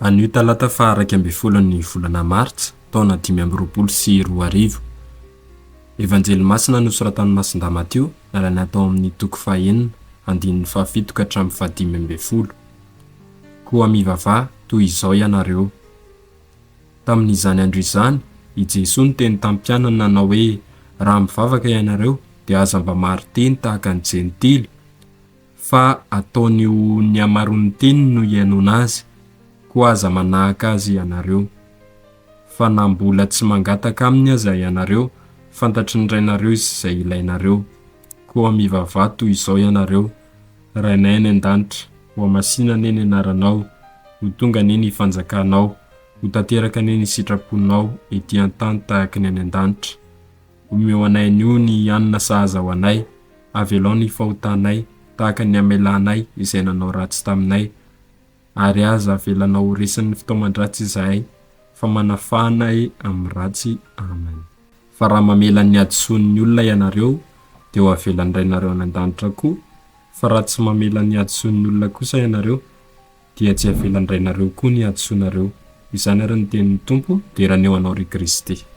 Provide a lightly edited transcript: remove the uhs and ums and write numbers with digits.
Anio talata faha 12 volana Martsa, taona 2024. Evanjely masina nosoratan'i Matio, nalana atao amin'ny toko faha-enina, andininy faha-fito ka hatramin'ny faha-15. Koa mivavaka toy izao hianareo. Tamin'izany andro izany, i Jesoa niteny tamin'ny mpianany nanao hoe, raha mivavaka hianareo dia aza mba maro teny tahaka ny jentily, fa ataony ny hamaroan'ny teniny no hihainoana azy, koa aza manahaka azy hianareo. Fa na mbola tsy mangataka amin'ny aza hianareo, fantatry ny rainareo izay ilainareo. Koa mivavaka toy izao hianareo, rainay any an-danitra, ho Masin'i ny anaranao, ho tonga ny fanjakanao, ho tanteraka ny sitra-ponao ety an-tany tahaka ny any an-danitra. Omeo anay anio ny hihainoana sahaza ho anay, havelan'ny fahotanay, tahaka ny hamelanay izay nanao ratsy taminay, ary aza havelanao resin'ny fitaoman-dratsy izahay, fa manafanay amin'ny ratsy. Amen. Fa raha mamela ny hadisoan'ny olona hianareo, dia ho havelan'ny rainareo any an-danitra koa, fa raha tsy mamela ny hadisoan'ny olona kosa hianareo, dia tsy havelan'ny rainareo koa ny hadisoanareo. Izany ary ny tenin'ny Tompo, dia raha anio anao ry Kristy.